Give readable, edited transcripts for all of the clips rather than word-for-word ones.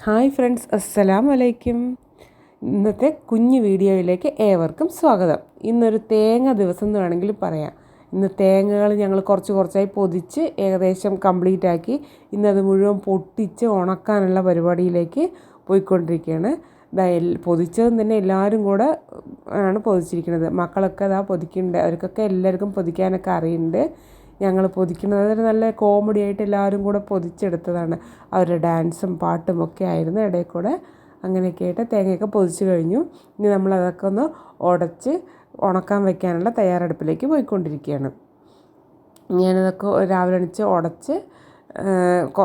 Hi friends, അസ്സലാമു അലൈക്കും. ഇന്നത്തെ കുഞ്ഞു വീഡിയോയിലേക്ക് ഏവർക്കും സ്വാഗതം. ഇന്നൊരു തേങ്ങ ദിവസം എന്ന് വേണമെങ്കിൽ പറയാം. ഇന്ന് തേങ്ങകൾ ഞങ്ങൾ കുറച്ചായി പൊതിച്ച് ഏകദേശം കംപ്ലീറ്റ് ആക്കി. ഇന്നത് മുഴുവൻ പൊട്ടിച്ച് ഉണക്കാനുള്ള പരിപാടിയിലേക്ക് പോയിക്കൊണ്ടിരിക്കുകയാണ്. പൊതിച്ചതും തന്നെ എല്ലാവരും കൂടെ ആണ് പൊതിച്ചിരിക്കുന്നത്. മക്കളൊക്കെ അതാ പൊതിക്കുന്നുണ്ട്. അവർക്കൊക്കെ എല്ലാവർക്കും പൊതിക്കാനൊക്കെ അറിയുന്നുണ്ട്. ഞങ്ങൾ പൊതിക്കുന്നത് നല്ല കോമഡി ആയിട്ട് എല്ലാവരും കൂടെ പൊതിച്ചെടുത്തതാണ്. അവരുടെ ഡാൻസും പാട്ടും ഒക്കെ ആയിരുന്നു ഇടയിൽ കൂടെ. അങ്ങനെയൊക്കെ ആയിട്ട് തേങ്ങയൊക്കെ പൊതിച്ച് കഴിഞ്ഞു. ഇനി നമ്മളതൊക്കെ ഒന്ന് ഉടച്ച് ഉണക്കാൻ വയ്ക്കാനുള്ള തയ്യാറെടുപ്പിലേക്ക് പോയിക്കൊണ്ടിരിക്കുകയാണ്. ഞാനതൊക്കെ രാവിലെ എണീച്ച് ഉടച്ച്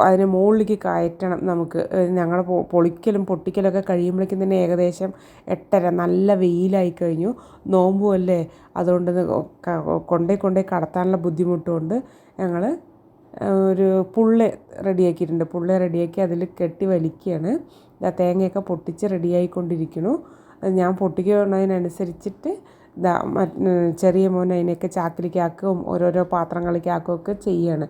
അതിന് മുകളിലേക്ക് കയറ്റണം. നമുക്ക് ഞങ്ങൾ പൊളിക്കലും പൊട്ടിക്കലൊക്കെ കഴിയുമ്പോഴേക്കും തന്നെ ഏകദേശം 8:30. നല്ല വെയിലായി കഴിഞ്ഞു. നോമ്പും അല്ലേ, അതുകൊണ്ട് കൊണ്ടേ കടത്താനുള്ള ബുദ്ധിമുട്ടുകൊണ്ട് ഞങ്ങൾ ഒരു പുള്ളി റെഡിയാക്കിയിട്ടുണ്ട്. പുള്ളി റെഡിയാക്കി അതിൽ കെട്ടി വലിക്കുകയാണ്. തേങ്ങയൊക്കെ പൊട്ടിച്ച് റെഡിയായിക്കൊണ്ടിരിക്കുന്നു. ഞാൻ പൊട്ടിക്കുന്നതിനനുസരിച്ചിട്ട് ചെറിയ മോൻ അതിനെയൊക്കെ ചാക്കിലേക്ക് ആക്കുകയും ഓരോരോ പാത്രങ്ങളിലേക്ക് ആക്കുകയൊക്കെ ചെയ്യുകയാണ്.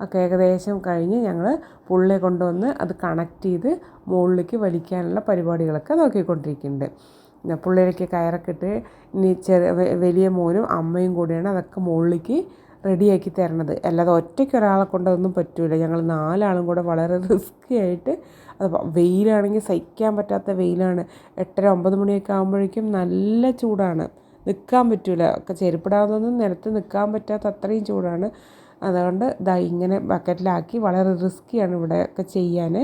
ഒക്കെ ഏകദേശം കഴിഞ്ഞ് ഞങ്ങൾ പുള്ളിയെ കൊണ്ടുവന്ന് അത് കണക്ട് ചെയ്ത് മുകളിലേക്ക് വലിക്കാനുള്ള പരിപാടികളൊക്കെ നോക്കിക്കൊണ്ടിരിക്കുന്നുണ്ട്. പുള്ളിയിലേക്ക് കയറൊക്കെ ഇട്ട് ഇനി വലിയ മോനും അമ്മയും കൂടിയാണ് അതൊക്കെ മുകളിലേക്ക് റെഡിയാക്കി തരണത്. അല്ലാതെ ഒറ്റയ്ക്ക് ഒരാളെ കൊണ്ടതൊന്നും പറ്റില്ല. ഞങ്ങൾ 4 ആളും കൂടെ വളരെ റിസ്കി ആയിട്ട്. അത് വെയിലാണെങ്കിൽ സഹിക്കാൻ പറ്റാത്ത വെയിലാണ്. 8:30-9 മണിയൊക്കെ ആകുമ്പോഴേക്കും നല്ല ചൂടാണ്. നിൽക്കാൻ പറ്റില്ല. ഒക്കെ ചെരുപ്പിടാതൊന്നും നിലത്ത് നിൽക്കാൻ പറ്റാത്ത അത്രയും ചൂടാണ്. അതുകൊണ്ട് ഇങ്ങനെ ബക്കറ്റിലാക്കി വളരെ റിസ്ക്കിയാണ് ഇവിടെയൊക്കെ ചെയ്യാൻ.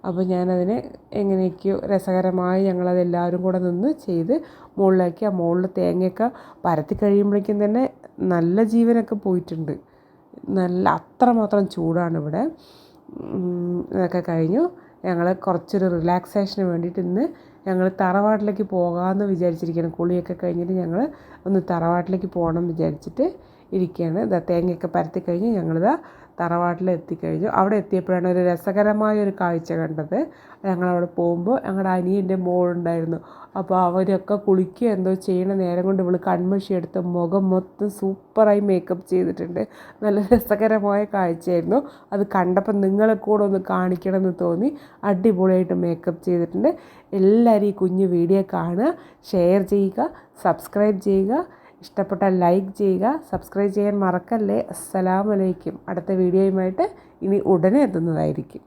അപ്പോൾ ഞാനതിന് എങ്ങനെയൊക്കെയോ രസകരമായി ഞങ്ങളതെല്ലാവരും കൂടെ നിന്ന് ചെയ്ത് മുകളിലാക്കി. ആ മുകളിൽ തേങ്ങയൊക്കെ പരത്തി കഴിയുമ്പോഴേക്കും തന്നെ നല്ല ജീവനൊക്കെ പോയിട്ടുണ്ട്. അത്രമാത്രം ചൂടാണ് ഇവിടെ. ഇതൊക്കെ കഴിഞ്ഞു. ഞങ്ങൾ കുറച്ചൊരു റിലാക്സേഷന് വേണ്ടിയിട്ട് ഇന്ന് ഞങ്ങൾ തറവാട്ടിലേക്ക് പോകാമെന്ന് വിചാരിച്ചിരിക്കുകയാണ്. കുളിയൊക്കെ കഴിഞ്ഞിട്ട് ഞങ്ങൾ ഒന്ന് തറവാട്ടിലേക്ക് പോകണം വിചാരിച്ചിട്ട് ഇരിക്കുകയാണ്. തേങ്ങയൊക്കെ പരത്തി കഴിഞ്ഞ് ഞങ്ങളിതാ തറവാട്ടിൽ എത്തിക്കഴിഞ്ഞു. അവിടെ എത്തിയപ്പോഴാണ് ഒരു രസകരമായൊരു കാഴ്ച കണ്ടത്. ഞങ്ങളവിടെ പോകുമ്പോൾ ഞങ്ങളുടെ അനിയൻ്റെ മോളുണ്ടായിരുന്നു. അപ്പോൾ അവരൊക്കെ കുളിക്കുക എന്തോ ചെയ്യണ നേരം കൊണ്ട് ഇവൾ കൺമഷി എടുത്ത് മുഖം മൊത്തം സൂപ്പറായി മേക്കപ്പ് ചെയ്തിട്ടുണ്ട്. നല്ല രസകരമായ കാഴ്ചയായിരുന്നു. അത് കണ്ടപ്പോൾ നിങ്ങളെ കൂടെ ഒന്ന് കാണിക്കണമെന്ന് തോന്നി. അടിപൊളിയായിട്ട് മേക്കപ്പ് ചെയ്തിട്ടുണ്ട്. എല്ലാവരും ഈ കുഞ്ഞു വീഡിയോ കാണുക, ഷെയർ ചെയ്യുക, സബ്സ്ക്രൈബ് ചെയ്യുക. ഇഷ്ടപ്പെട്ടാൽ ലൈക്ക് ചെയ്യുക, സബ്സ്ക്രൈബ് ചെയ്യാൻ മറക്കല്ലേ. അസ്സലാമു അലൈക്കും. അടുത്ത വീഡിയോയുമായിട്ട് ഇനി ഉടനെ എത്തുന്നതായിരിക്കും.